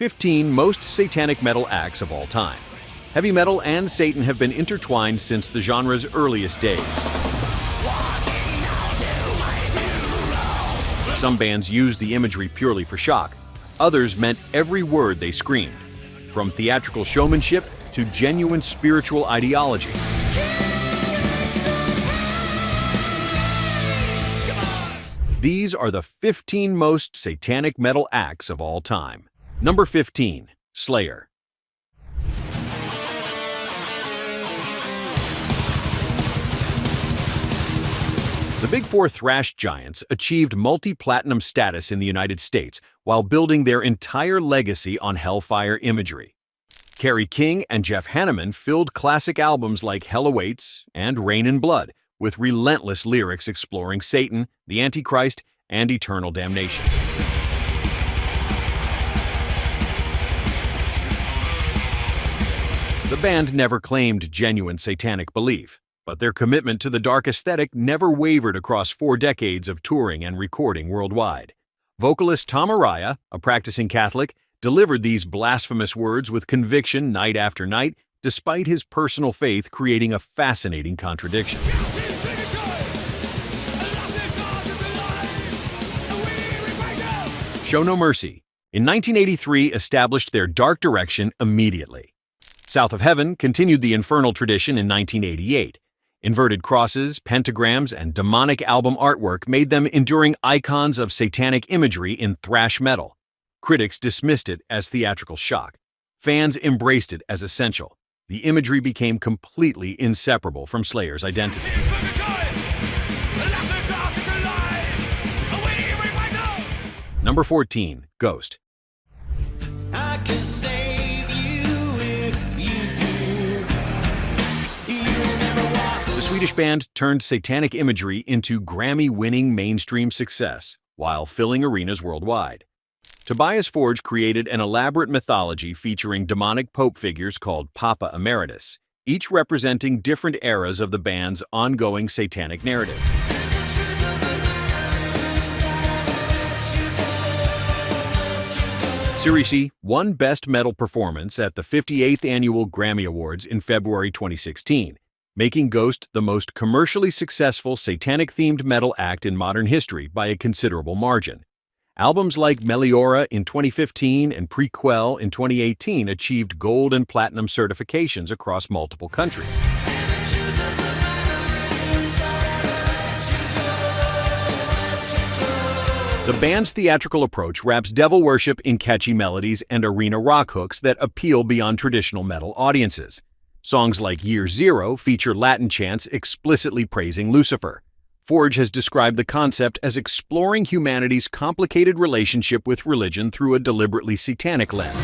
15 most satanic metal acts of all time. Heavy metal and Satan have been intertwined since the genre's earliest days. Some bands used the imagery purely for shock. Others meant every word they screamed, from theatrical showmanship to genuine spiritual ideology. These are the 15 most satanic metal acts of all time. Number 15. Slayer. The Big Four thrash giants achieved multi-platinum status in the United States while building their entire legacy on hellfire imagery. Kerry King and Jeff Hanneman filled classic albums like Hell Awaits and Rain in Blood with relentless lyrics exploring Satan, the Antichrist, and eternal damnation. The band never claimed genuine satanic belief, but their commitment to the dark aesthetic never wavered across 4 decades of touring and recording worldwide. Vocalist Tom Araya, a practicing Catholic, delivered these blasphemous words with conviction night after night, despite his personal faith creating a fascinating contradiction. Show No Mercy, in 1983, established their dark direction immediately. South of Heaven continued the infernal tradition in 1988. Inverted crosses, pentagrams, and demonic album artwork made them enduring icons of satanic imagery in thrash metal. Critics dismissed it as theatrical shock. Fans embraced it as essential. The imagery became completely inseparable from Slayer's identity. Number 14. Ghost. I can save you if you do. You'll never walk The Swedish band turned satanic imagery into Grammy-winning mainstream success while filling arenas worldwide. Tobias Forge created an elaborate mythology featuring demonic pope figures called Papa Emeritus, each representing different eras of the band's ongoing satanic narrative. Serisi won Best Metal Performance at the 58th Annual Grammy Awards in February 2016, making Ghost the most commercially successful satanic-themed metal act in modern history by a considerable margin. Albums like Meliora in 2015 and Prequel in 2018 achieved gold and platinum certifications across multiple countries. The band's theatrical approach wraps devil worship in catchy melodies and arena rock hooks that appeal beyond traditional metal audiences. Songs like Year Zero feature Latin chants explicitly praising Lucifer. Forge has described the concept as exploring humanity's complicated relationship with religion through a deliberately satanic lens.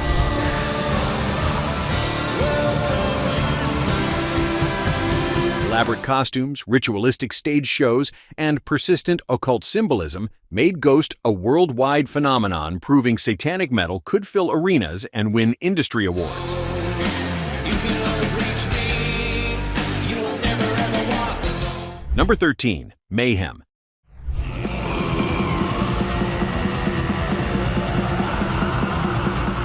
Elaborate costumes, ritualistic stage shows, and persistent occult symbolism made Ghost a worldwide phenomenon, proving satanic metal could fill arenas and win industry awards. Number 13. Mayhem.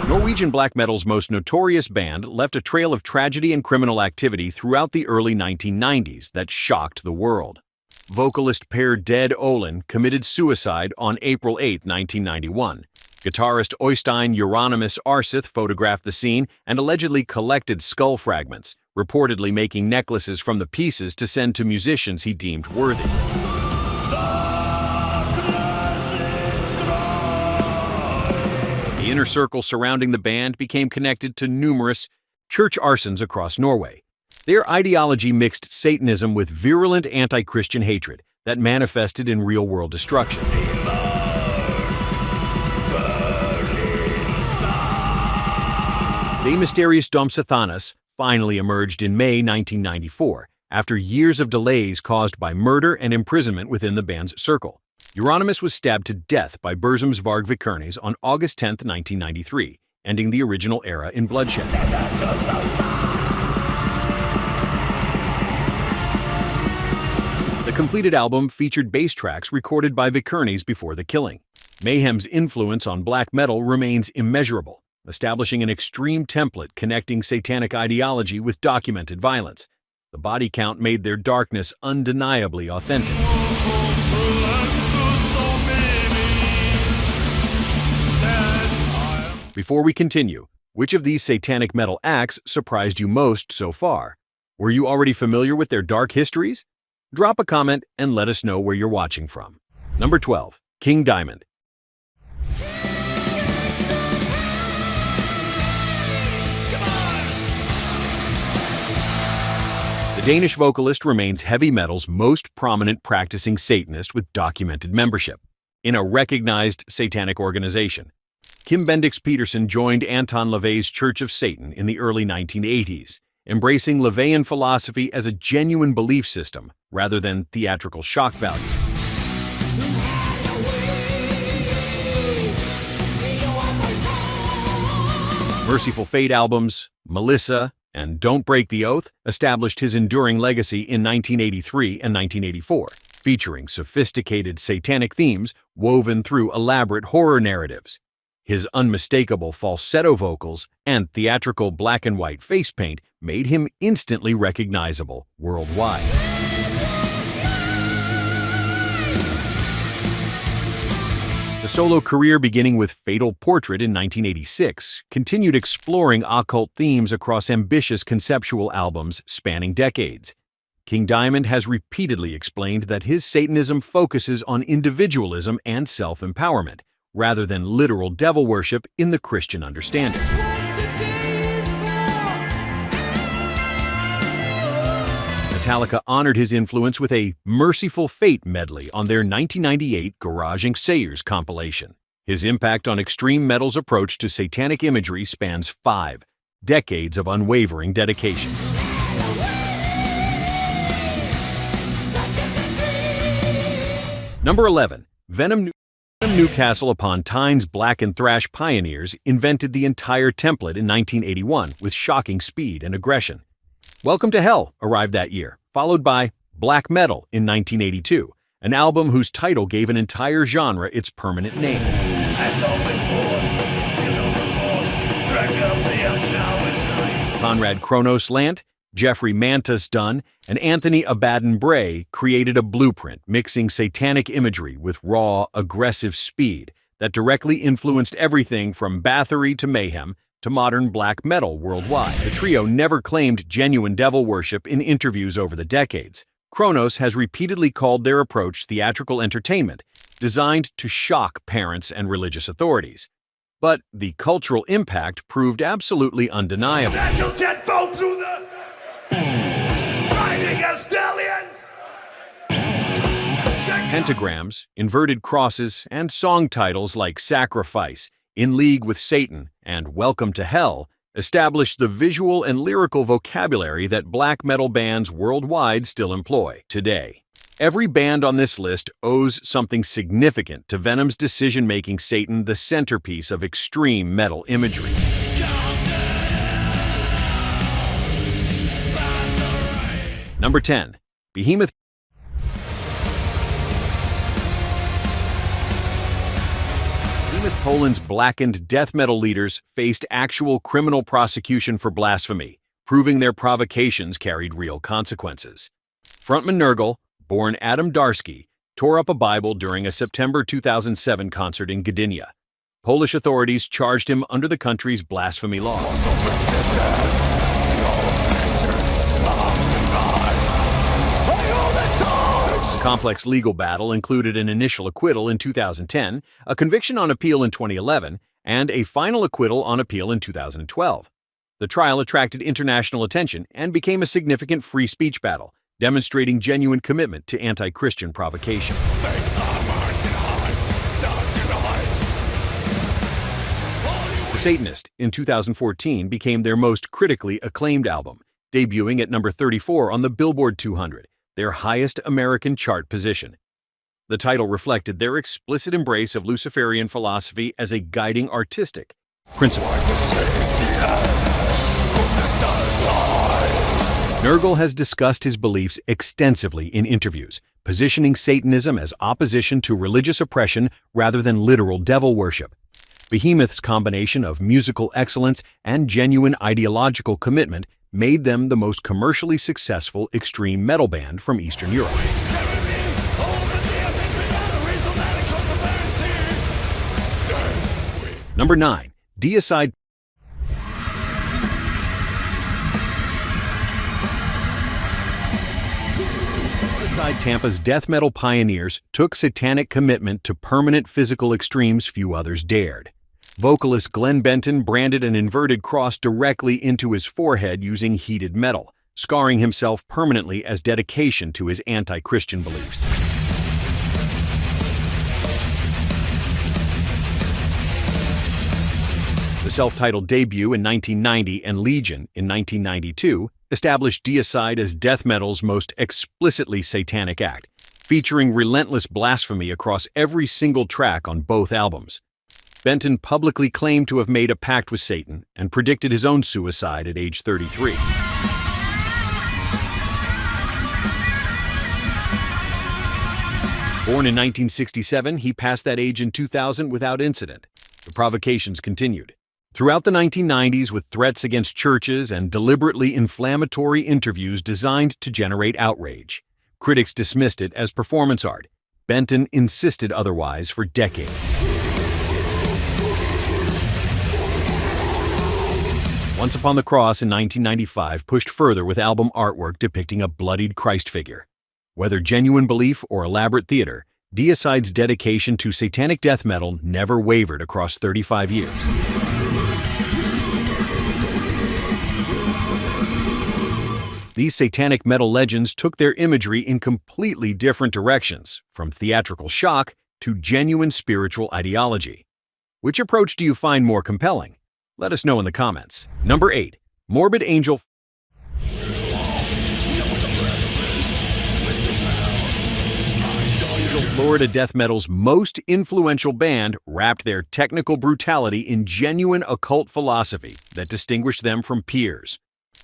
Norwegian black metal's most notorious band left a trail of tragedy and criminal activity throughout the early 1990s that shocked the world. Vocalist Per Dead Olin committed suicide on April 8, 1991. Guitarist Øystein Euronymous Arseth photographed the scene and allegedly collected skull fragments, reportedly making necklaces from the pieces to send to musicians he deemed worthy. The inner circle surrounding the band became connected to numerous church arsons across Norway. Their ideology mixed Satanism with virulent anti-Christian hatred that manifested in real-world destruction. The mysterious Dom Sathanas finally emerged in May 1994, after years of delays caused by murder and imprisonment within the band's circle. Euronymous was stabbed to death by Burzum's Varg Vikernes on August 10, 1993, ending the original era in bloodshed. The completed album featured bass tracks recorded by Vikernes before the killing. Mayhem's influence on black metal remains immeasurable. establishing an extreme template connecting satanic ideology with documented violence. The body count made their darkness undeniably authentic. Before we continue, which of these satanic metal acts surprised you most so far? Were you already familiar with their dark histories? Drop a comment and let us know where you're watching from. Number 12. King Diamond. The Danish vocalist remains heavy metal's most prominent practicing Satanist with documented membership in a recognized satanic organization. Kim Bendix Peterson joined Anton LaVey's Church of Satan in the early 1980s, embracing LaVeyan philosophy as a genuine belief system rather than theatrical shock value. Merciful Fate albums, Melissa, and Don't Break the Oath established his enduring legacy in 1983 and 1984, featuring sophisticated satanic themes woven through elaborate horror narratives. His unmistakable falsetto vocals and theatrical black and white face paint made him instantly recognizable worldwide. The solo career, beginning with Fatal Portrait in 1986, continued exploring occult themes across ambitious conceptual albums spanning decades. King Diamond has repeatedly explained that his Satanism focuses on individualism and self-empowerment, rather than literal devil worship in the Christian understanding. Metallica honored his influence with a Merciful Fate medley on their 1998 Garage Inc. Sayers compilation. His impact on extreme metal's approach to satanic imagery spans 5 decades of unwavering dedication. Number 11. Venom. Newcastle upon Tyne's black and thrash pioneers invented the entire template in 1981 with shocking speed and aggression. Welcome to Hell arrived that year, followed by Black Metal in 1982, an album whose title gave an entire genre its permanent name. Conrad Kronos Lant, Jeffrey Mantus Dunn, and Anthony Abaddon Bray created a blueprint mixing satanic imagery with raw, aggressive speed that directly influenced everything from Bathory to Mayhem to modern black metal worldwide. The trio never claimed genuine devil worship in interviews over the decades. Kronos has repeatedly called their approach theatrical entertainment, designed to shock parents and religious authorities. But the cultural impact proved absolutely undeniable. Pentagrams, inverted crosses, and song titles like Sacrifice, In League with Satan, and Welcome to Hell established the visual and lyrical vocabulary that black metal bands worldwide still employ today. Every band on this list owes something significant to Venom's decision-making Satan, the centerpiece of extreme metal imagery. Number 10. Behemoth. Poland's blackened death metal leaders faced actual criminal prosecution for blasphemy, proving their provocations carried real consequences. Frontman Nergal, born Adam Darski, tore up a Bible during a September 2007 concert in Gdynia. Polish authorities charged him under the country's blasphemy laws. The complex legal battle included an initial acquittal in 2010, a conviction on appeal in 2011, and a final acquittal on appeal in 2012. The trial attracted international attention and became a significant free speech battle, demonstrating genuine commitment to anti-Christian provocation. The Satanist, in 2014, became their most critically acclaimed album, debuting at number 34 on the Billboard 200, their highest American chart position. The title reflected their explicit embrace of Luciferian philosophy as a guiding artistic principle. Nergal has discussed his beliefs extensively in interviews, positioning Satanism as opposition to religious oppression rather than literal devil worship. Behemoth's combination of musical excellence and genuine ideological commitment made them the most commercially successful extreme metal band from Eastern Europe. Number 9. Deicide. Deicide Tampa's death metal pioneers took satanic commitment to permanent physical extremes few others dared. Vocalist Glenn Benton branded an inverted cross directly into his forehead using heated metal, scarring himself permanently as dedication to his anti-Christian beliefs. The self-titled debut in 1990 and Legion in 1992 established Deicide as death metal's most explicitly satanic act, featuring relentless blasphemy across every single track on both albums. Benton publicly claimed to have made a pact with Satan and predicted his own suicide at age 33. Born in 1967, he passed that age in 2000 without incident. The provocations continued. Throughout the 1990s, with threats against churches and deliberately inflammatory interviews designed to generate outrage. Critics dismissed it as performance art. Benton insisted otherwise for decades. Once Upon the Cross in 1995 pushed further with album artwork depicting a bloodied Christ figure. Whether genuine belief or elaborate theater, Deicide's dedication to satanic death metal never wavered across 35 years. These satanic metal legends took their imagery in completely different directions, from theatrical shock to genuine spiritual ideology. Which approach do you find more compelling? Let us know in the comments. Number 8. Morbid Angel. Florida death metal's most influential band wrapped their technical brutality in genuine occult philosophy that distinguished them from peers.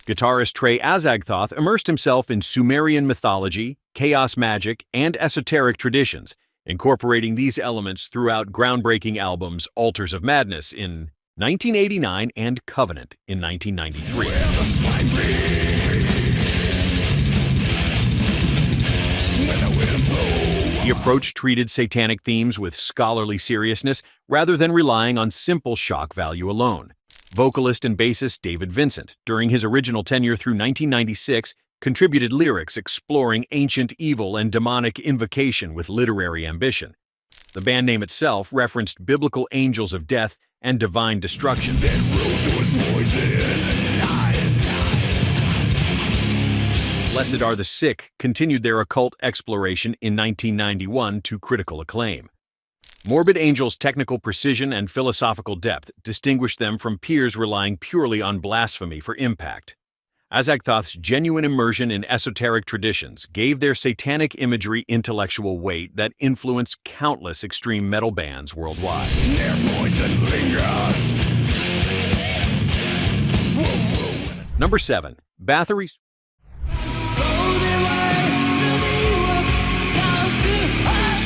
Guitarist Trey Azagthoth immersed himself in Sumerian mythology, chaos magic, and esoteric traditions, incorporating these elements throughout groundbreaking albums Altars of Madness in 1989 and Covenant in 1993. The approach treated satanic themes with scholarly seriousness rather than relying on simple shock value alone. Vocalist and bassist David Vincent, during his original tenure through 1996, contributed lyrics exploring ancient evil and demonic invocation with literary ambition. The band name itself referenced biblical angels of death and divine destruction. Blessed Are the Sick continued their occult exploration in 1991 to critical acclaim. Morbid Angel's technical precision and philosophical depth distinguished them from peers relying purely on blasphemy for impact. Azagthoth's genuine immersion in esoteric traditions gave their satanic imagery intellectual weight that influenced countless extreme metal bands worldwide. Number 7. Bathory.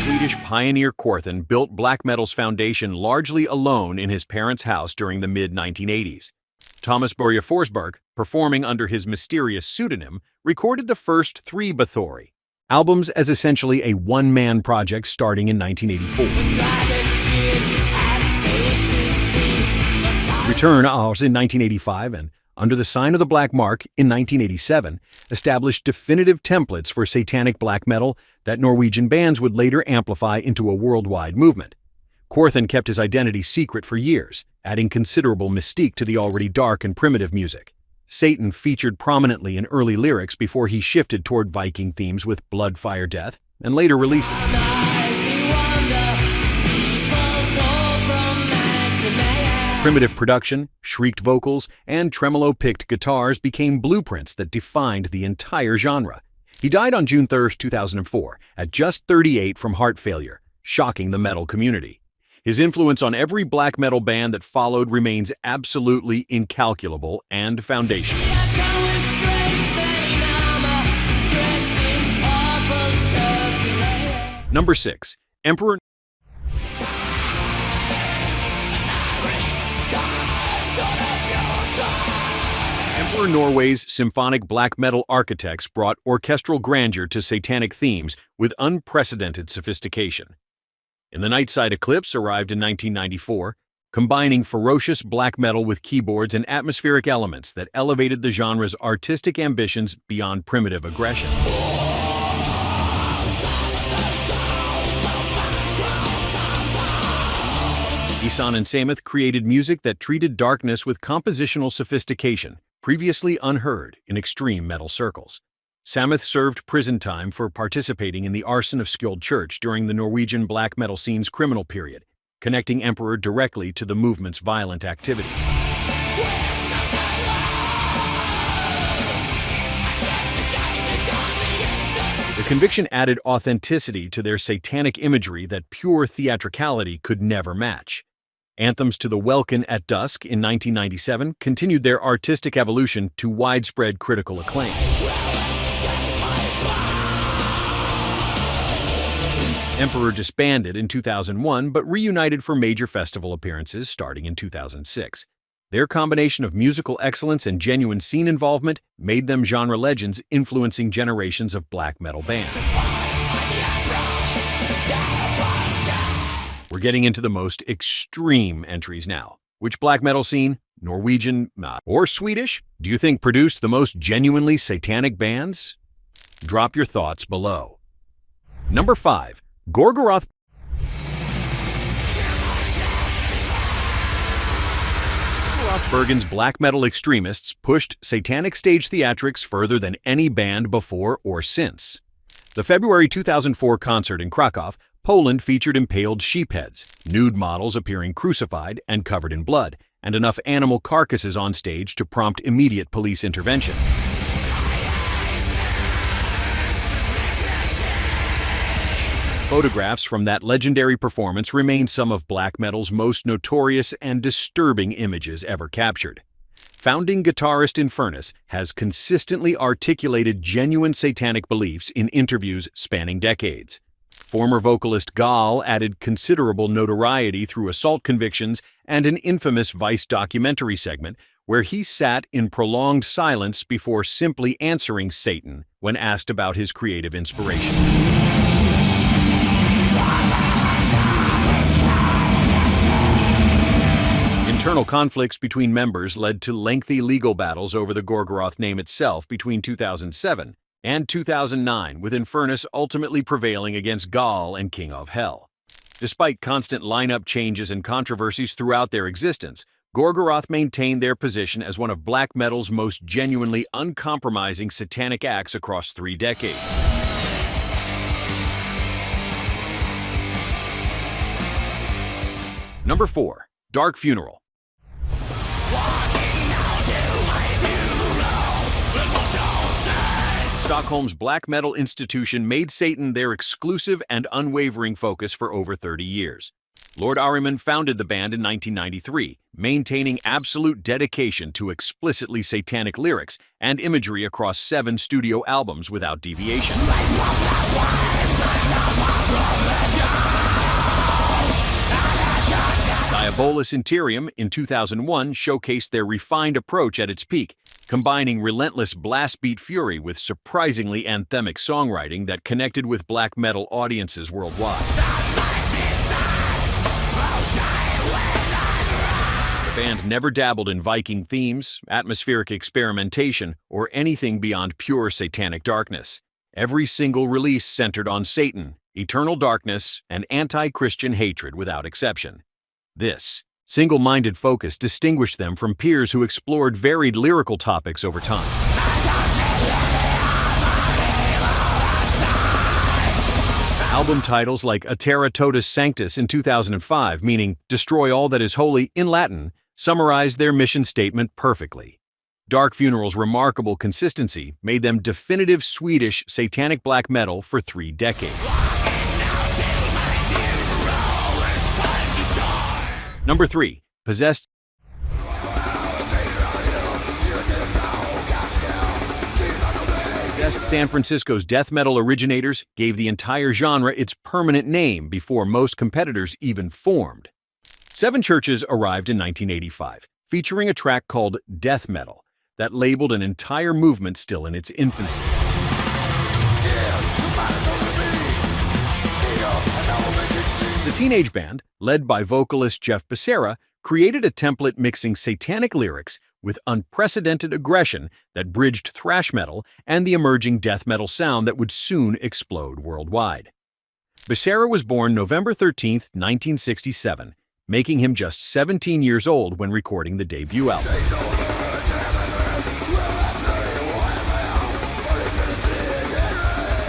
Swedish pioneer Gorgoroth built black metal's foundation largely alone in his parents' house during the mid-1980s. Thomas Börje Forsberg, performing under his mysterious pseudonym, recorded the first 3 Bathory albums as essentially a one-man project starting in 1984. Return Ours in 1985 and Under the Sign of the Black Mark in 1987 established definitive templates for satanic black metal that Norwegian bands would later amplify into a worldwide movement. Gorgoroth kept his identity secret for years, adding considerable mystique to the already dark and primitive music. Satan featured prominently in early lyrics before he shifted toward Viking themes with Blood, Fire, Death, and later releases. Primitive production, shrieked vocals, and tremolo-picked guitars became blueprints that defined the entire genre. He died on June 3, 2004, at just 38 from heart failure, shocking the metal community. His influence on every black metal band that followed remains absolutely incalculable and foundational. Number 6. Emperor. Emperor Norway's symphonic black metal architects brought orchestral grandeur to satanic themes with unprecedented sophistication. In the Deicide Eclipse arrived in 1994, combining ferocious black metal with keyboards and atmospheric elements that elevated the genre's artistic ambitions beyond primitive aggression. Isan and Samoth created music that treated darkness with compositional sophistication, previously unheard in extreme metal circles. Samoth served prison time for participating in the arson of Skjold Church during the Norwegian black metal scene's criminal period, connecting Emperor directly to the movement's violent activities. The conviction added authenticity to their satanic imagery that pure theatricality could never match. Anthems to the Welkin at Dusk in 1997 continued their artistic evolution to widespread critical acclaim. Emperor disbanded in 2001 but reunited for major festival appearances starting in 2006. Their combination of musical excellence and genuine scene involvement made them genre legends influencing generations of black metal bands. We're getting into the most extreme entries now. Which black metal scene, Norwegian, or Swedish, do you think produced the most genuinely satanic bands? Drop your thoughts below. Number 5. Gorgoroth. Bergen's black metal extremists pushed satanic stage theatrics further than any band before or since. The February 2004 concert in Krakow, Poland featured impaled sheepheads, nude models appearing crucified and covered in blood, and enough animal carcasses on stage to prompt immediate police intervention. Photographs from that legendary performance remain some of black metal's most notorious and disturbing images ever captured. Founding guitarist Infernus has consistently articulated genuine satanic beliefs in interviews spanning decades. Former vocalist Gaal added considerable notoriety through assault convictions and an infamous Vice documentary segment where he sat in prolonged silence before simply answering Satan when asked about his creative inspiration. Internal conflicts between members led to lengthy legal battles over the Gorgoroth name itself between 2007 and 2009, with Infernus ultimately prevailing against Gaal and King of Hell. Despite constant lineup changes and controversies throughout their existence, Gorgoroth maintained their position as one of black metal's most genuinely uncompromising satanic acts across 3 decades. Number 4. Dark Funeral. Stockholm's black metal institution made Satan their exclusive and unwavering focus for over 30 years. Lord Ahriman founded the band in 1993, maintaining absolute dedication to explicitly satanic lyrics and imagery across 7 studio albums without deviation. Diabolus Interium in 2001 showcased their refined approach at its peak, combining relentless blast beat fury with surprisingly anthemic songwriting that connected with black metal audiences worldwide. The band never dabbled in Viking themes, atmospheric experimentation, or anything beyond pure satanic darkness. Every single release centered on Satan, eternal darkness, and anti-Christian hatred without exception. This single-minded focus distinguished them from peers who explored varied lyrical topics over time. Album titles like A Terra Totus Sanctus in 2005, meaning Destroy All That Is Holy in Latin, summarized their mission statement perfectly. Dark Funeral's remarkable consistency made them definitive Swedish satanic black metal for 3 decades. Number 3. Possessed. San Francisco's death metal originators gave the entire genre its permanent name before most competitors even formed. 7 Churches arrived in 1985, featuring a track called Death Metal that labeled an entire movement still in its infancy. The teenage band, led by vocalist Jeff Becerra, created a template mixing satanic lyrics with unprecedented aggression that bridged thrash metal and the emerging death metal sound that would soon explode worldwide. Becerra was born November 13, 1967, making him just 17 years old when recording the debut album.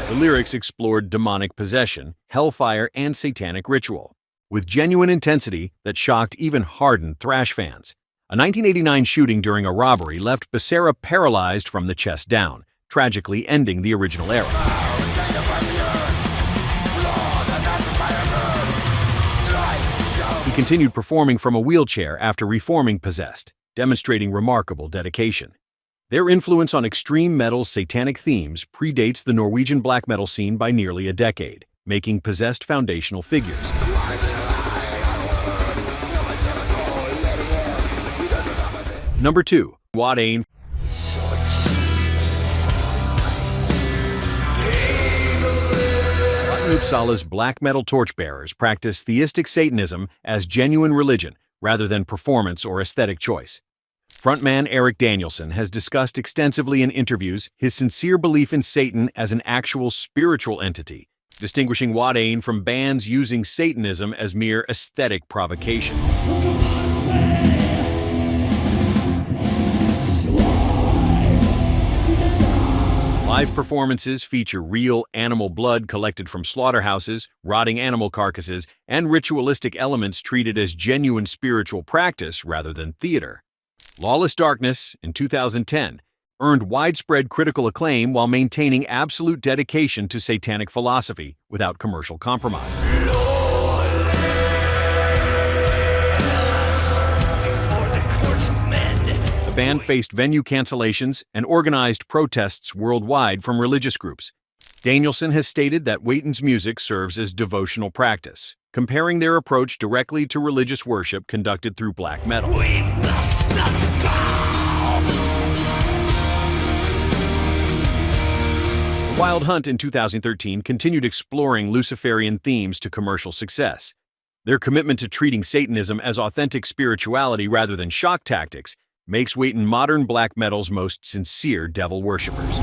The lyrics explored demonic possession, hellfire, and satanic ritual, with genuine intensity that shocked even hardened thrash fans. A 1989 shooting during a robbery left Becerra paralyzed from the chest down, tragically ending the original era. He continued performing from a wheelchair after reforming Possessed, demonstrating remarkable dedication. Their influence on extreme metal's satanic themes predates the Norwegian black metal scene by nearly a decade, making Possessed foundational figures. Number 2. Watain. Uppsala's black metal torchbearers practice theistic Satanism as genuine religion rather than performance or aesthetic choice. Frontman Eric Danielson has discussed extensively in interviews his sincere belief in Satan as an actual spiritual entity, distinguishing Watain from bands using Satanism as mere aesthetic provocation. Live performances feature real animal blood collected from slaughterhouses, rotting animal carcasses, and ritualistic elements treated as genuine spiritual practice rather than theater. Lawless Darkness, in 2010, earned widespread critical acclaim while maintaining absolute dedication to satanic philosophy without commercial compromise. The band faced venue cancellations and organized protests worldwide from religious groups. Danielson has stated that Waitan's music serves as devotional practice, comparing their approach directly to religious worship conducted through black metal. We must not bow. The Wild Hunt in 2013 continued exploring Luciferian themes to commercial success. Their commitment to treating Satanism as authentic spirituality rather than shock tactics makes Watain modern black metal's most sincere devil worshippers.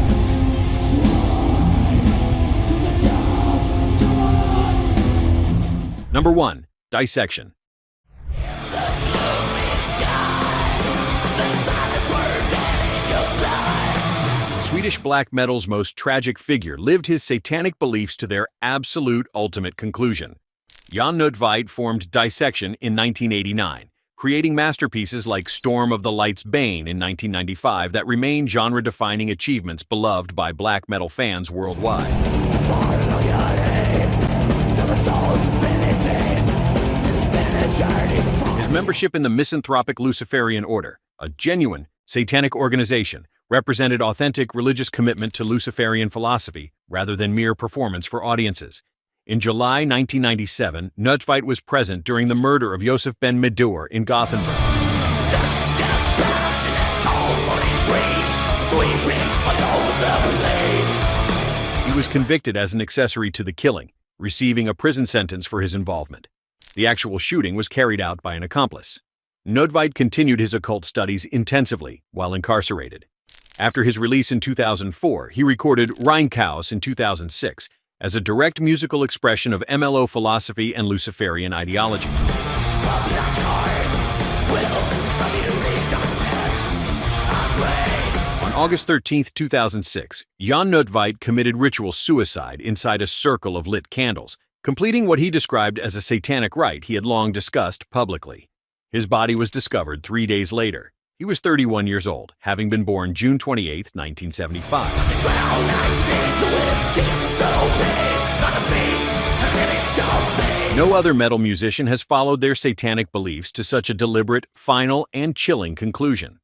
Number 1. Dissection. Swedish black metal's most tragic figure lived his satanic beliefs to their absolute ultimate conclusion. Jan Nödtveit formed Dissection in 1989, creating masterpieces like Storm of the Light's Bane in 1995 that remain genre-defining achievements beloved by black metal fans worldwide. His membership in the Misanthropic Luciferian Order, a genuine, satanic organization, represented authentic religious commitment to Luciferian philosophy rather than mere performance for audiences. In July 1997, Nödtveit was present during the murder of Josef ben Medur in Gothenburg. He was convicted as an accessory to the killing, receiving a prison sentence for his involvement. The actual shooting was carried out by an accomplice. Nödtveit continued his occult studies intensively while incarcerated. After his release in 2004, he recorded Rheinkaus in 2006, as a direct musical expression of MLO philosophy and Luciferian ideology. On August 13, 2006, Jan Nödtveit committed ritual suicide inside a circle of lit candles, completing what he described as a satanic rite he had long discussed publicly. His body was discovered 3 days later. He was 31 years old, having been born June 28, 1975. No other metal musician has followed their satanic beliefs to such a deliberate, final, and chilling conclusion.